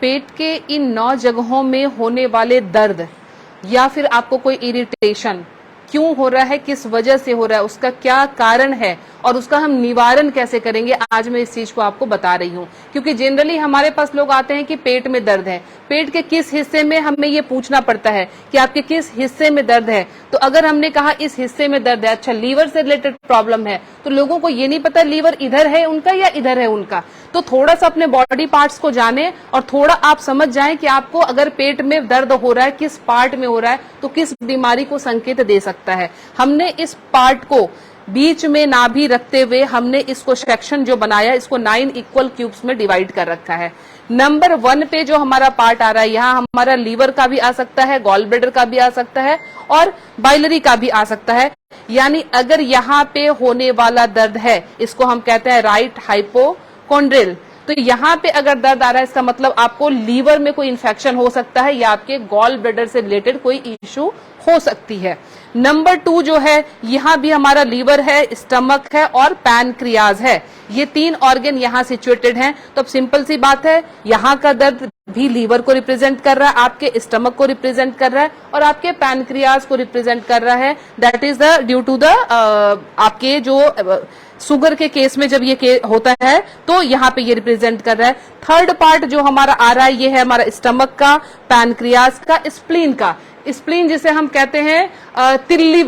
पेट के इन 9 जगहों में होने वाले दर्द या फिर आपको कोई इरिटेशन क्यों हो रहा है, किस वजह से हो रहा है, उसका क्या कारण है और उसका हम निवारण कैसे करेंगे, आज मैं इस चीज को आपको बता रही हूँ। क्योंकि जनरली हमारे पास लोग आते हैं कि पेट में दर्द है, पेट के किस हिस्से में, हमें ये पूछना पड़ता है कि आपके किस हिस्से में दर्द है। तो अगर हमने कहा इस हिस्से में दर्द है, अच्छा लीवर से रिलेटेड प्रॉब्लम है, तो लोगों को ये नहीं पता लीवर इधर है उनका या इधर है उनका। तो थोड़ा सा अपने बॉडी पार्ट्स को जाने और थोड़ा आप समझ जाएं कि आपको अगर पेट में दर्द हो रहा है, किस पार्ट में हो रहा है, तो किस बीमारी को संकेत दे सकता है। हमने इस पार्ट को बीच में नाभि रखते हुए हमने इसको सेक्शन जो बनाया, इसको 9 इक्वल क्यूब्स में डिवाइड कर रखा है। नंबर 1 पे जो हमारा पार्ट आ रहा है, यहाँ हमारा लीवर का भी आ सकता है, गॉल ब्लैडर का भी आ सकता है और बाइलरी का भी आ सकता है। यानी अगर यहाँ पे होने वाला दर्द है, इसको हम कहते हैं राइट हाइपोकॉन्ड्रियल, तो यहाँ पे अगर दर्द आ रहा है, इसका मतलब आपको लीवर में कोई इन्फेक्शन हो सकता है या आपके गॉल ब्लैडर से रिलेटेड कोई इश्यू हो सकती है। नंबर 2 जो है, यहाँ भी हमारा लीवर है, स्टमक है और पैनक्रियाज है, ये 3 ऑर्गन यहाँ सिचुएटेड हैं। तो अब सिंपल सी बात है, यहाँ का दर्द भी लीवर को रिप्रेजेंट कर रहा है, आपके स्टमक को रिप्रेजेंट कर रहा है और आपके पैनक्रियाज को रिप्रेजेंट कर रहा है। That is the due to the आपके जो शुगर के केस में जब ये होता है तो यहाँ पे ये रिप्रेजेंट कर रहा है। थर्ड पार्ट जो हमारा आ रहा है, ये है हमारा स्टमक का, पैनक्रियाज का, स्प्लीन का। स्प्लीन जिसे हम कहते हैं तिल्ली,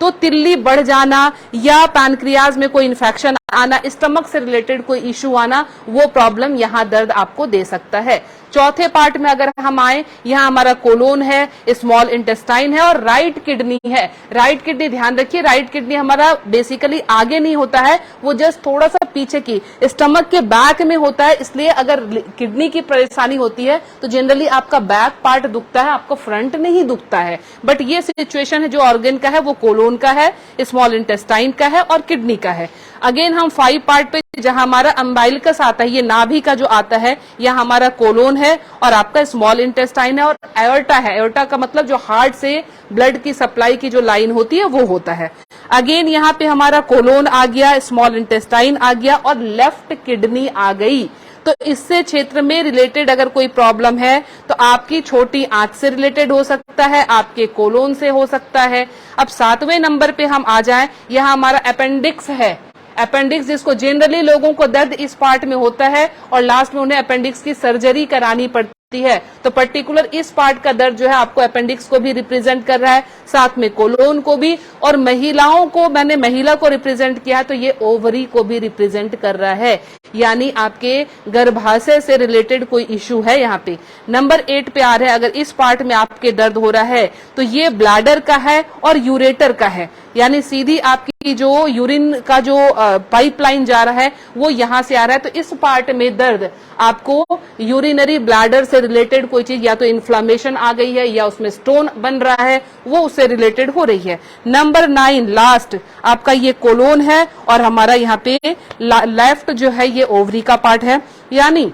तो तिल्ली बढ़ जाना या पैनक्रियाज में कोई इन्फेक्शन आना, स्टमक से रिलेटेड कोई इश्यू आना, वो प्रॉब्लम यहाँ दर्द आपको दे सकता है। चौथे पार्ट में अगर हम आए, यहाँ हमारा कोलोन है, स्मॉल इंटेस्टाइन है और राइट किडनी है। राइट किडनी ध्यान रखिए, राइट किडनी हमारा बेसिकली आगे नहीं होता है, वो जस्ट थोड़ा सा पीछे की स्टमक के बैक में होता है। इसलिए अगर किडनी की परेशानी होती है तो जनरली आपका बैक पार्ट दुखता है, आपको फ्रंट नहीं दुखता है। बट ये सिचुएशन है जो ऑर्गन का है, वो कोलोन का है, स्मॉल इंटेस्टाइन का है और किडनी का है। अगेन हम 5 पार्ट पे जहां हमारा अम्बाइलिकस आता है, ये नाभि का जो आता है, यह हमारा कोलोन है और आपका स्मॉल इंटेस्टाइन है और एओर्टा है। एओर्टा का मतलब जो हार्ट से ब्लड की सप्लाई की जो लाइन होती है वो होता है। अगेन यहाँ पे हमारा कोलोन आ गया, स्मॉल इंटेस्टाइन आ गया और लेफ्ट किडनी आ गई। तो इससे क्षेत्र में रिलेटेड अगर कोई प्रॉब्लम है तो आपकी छोटी आंत से रिलेटेड हो सकता है, आपके कोलोन से हो सकता है। अब 7वें नंबर पे हम आ जाएं, यहाँ हमारा अपेंडिक्स है। अपेंडिक्स जिसको जनरली लोगों को दर्द इस पार्ट में होता है और लास्ट में उन्हें अपेंडिक्स की सर्जरी करानी पड़ती है, तो पर्टिकुलर इस पार्ट का दर्द जो है आपको अपेंडिक्स को भी रिप्रेजेंट कर रहा है, साथ में कोलोन को भी। और महिलाओं को, मैंने महिला को रिप्रेजेंट किया है तो ये ओवरी को भी रिप्रेजेंट कर रहा है, यानी आपके गर्भाशय से रिलेटेड कोई इश्यू है यहाँ पे। नंबर 8 पे आ रहे हैं, अगर इस पार्ट में आपके दर्द हो रहा है तो ये ब्लैडर का है और यूरेटर का है, यानी सीधी आपकी जो यूरिन का जो पाइपलाइन जा रहा है वो यहाँ से आ रहा है। तो इस पार्ट में दर्द आपको यूरिनरी ब्लैडर से रिलेटेड कोई चीज, या तो इन्फ्लामेशन आ गई है या उसमें स्टोन बन रहा है, वो उससे रिलेटेड हो रही है। नंबर 9 लास्ट आपका ये कोलोन है और हमारा यहाँ पे लेफ्ट जो है ये ओवरी का पार्ट है। यानी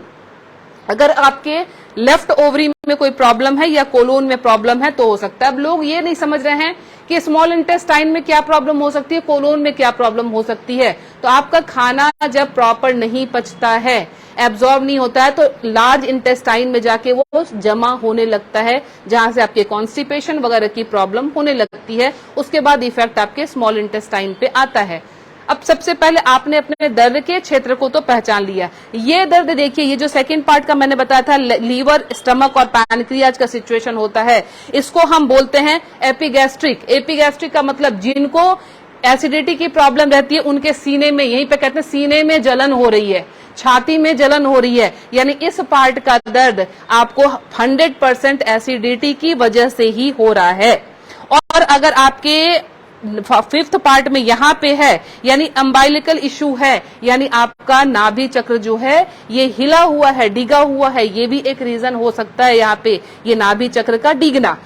अगर आपके लेफ्ट ओवरी में कोई प्रॉब्लम है या कोलोन में प्रॉब्लम है तो हो सकता है। अब लोग ये नहीं समझ रहे हैं कि स्मॉल इंटेस्टाइन में क्या प्रॉब्लम हो सकती है, कोलोन में क्या प्रॉब्लम हो सकती है। तो आपका खाना जब प्रॉपर नहीं पचता है, एब्जॉर्ब नहीं होता है, तो लार्ज इंटेस्टाइन में जाके वो जमा होने लगता है, जहां से आपके कॉन्स्टिपेशन वगैरह की प्रॉब्लम होने लगती है। उसके बाद इफेक्ट आपके स्मॉल इंटेस्टाइन पे आता है। अब सबसे पहले आपने अपने दर्द के क्षेत्र को तो पहचान लिया। ये दर्द देखिए, ये जो सेकंड पार्ट का मैंने बताया था, लीवर, स्टमक और पैनक्रियाज का सिचुएशन होता है, इसको हम बोलते हैं एपिगैस्ट्रिक। एपिगैस्ट्रिक का मतलब जिनको एसिडिटी की प्रॉब्लम रहती है उनके सीने में, यहीं पे कहते हैं सीने में जलन हो रही है, छाती में जलन हो रही है, यानी इस पार्ट का दर्द आपको 100% एसिडिटी की वजह से ही हो रहा है। और अगर आपके 5th पार्ट में यहाँ पे है, यानी अम्बाइलिकल इश्यू है, यानी आपका नाभि चक्र जो है ये हिला हुआ है, डिगा हुआ है, ये भी एक रीजन हो सकता है यहाँ पे, ये नाभि चक्र का डिगना।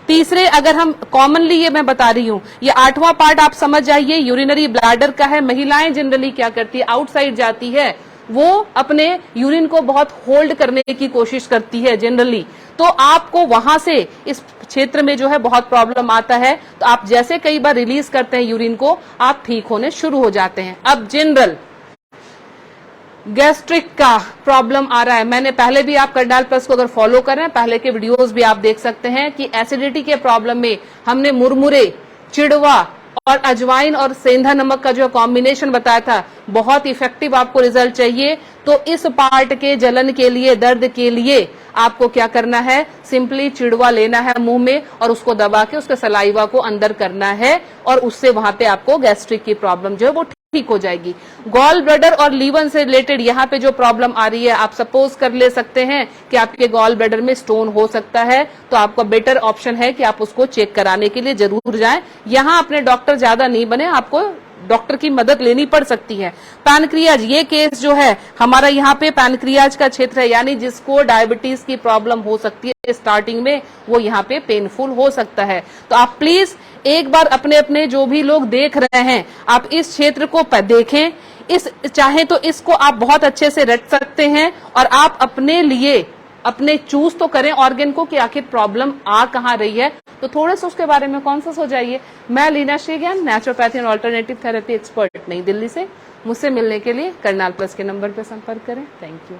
तीसरे, अगर हम कॉमनली ये मैं बता रही हूँ, ये 8वां पार्ट आप समझ जाइए, यूरिनरी ब्लैडर का है। महिलाएं जनरली क्या करती है, आउटसाइड जाती है, वो अपने यूरिन को बहुत होल्ड करने की कोशिश करती है जनरली, तो आपको वहां से इस क्षेत्र में जो है बहुत प्रॉब्लम आता है। तो आप जैसे कई बार रिलीज करते हैं यूरिन को, आप ठीक होने शुरू हो जाते हैं। अब जनरल गैस्ट्रिक का प्रॉब्लम आ रहा है, मैंने पहले भी, आप करनाल प्लस को अगर फॉलो करें पहले के वीडियोस भी आप देख सकते हैं कि एसिडिटी के प्रॉब्लम में हमने मुरमुरे, चिड़वा और अजवाइन और सेंधा नमक का जो कॉम्बिनेशन बताया था, बहुत इफेक्टिव आपको रिजल्ट चाहिए। तो इस पार्ट के जलन के लिए, दर्द के लिए आपको क्या करना है, सिंपली चिड़वा लेना है मुंह में और उसको दबा के उसके सलाइवा को अंदर करना है और उससे वहां पे आपको गैस्ट्रिक की प्रॉब्लम जो है वो ठीक हो जाएगी। गॉल ब्लैडर और लीवर से रिलेटेड यहाँ पे जो प्रॉब्लम आ रही है, आप सपोज कर ले सकते हैं कि आपके गॉल ब्लैडर में स्टोन हो सकता है, तो आपका बेटर ऑप्शन है कि आप उसको चेक कराने के लिए जरूर जाएं। यहाँ अपने डॉक्टर ज्यादा नहीं बने, आपको डॉक्टर की मदद लेनी पड़ सकती है। पैनक्रियाज, ये केस जो है हमारा यहाँ पे पैनक्रियाज का क्षेत्र है, यानी जिसको डायबिटीज की प्रॉब्लम हो सकती है स्टार्टिंग में, वो यहाँ पे पेनफुल हो सकता है। तो आप प्लीज एक बार अपने अपने जो भी लोग देख रहे हैं, आप इस क्षेत्र को देखें, इस चाहे तो इसको आप बहुत अच्छे से रट सकते हैं और आप अपने लिए अपने चूज तो करें ऑर्गन को कि आखिर प्रॉब्लम आ कहाँ रही है, तो थोड़ा सा उसके बारे में कॉन्शियस हो जाइए। मैं Leena Shrigyan, naturopathy and alternative therapy expert, Nai Delhi से। मुझसे मिलने के लिए करनाल प्लस के नंबर पर संपर्क करें। Thank you.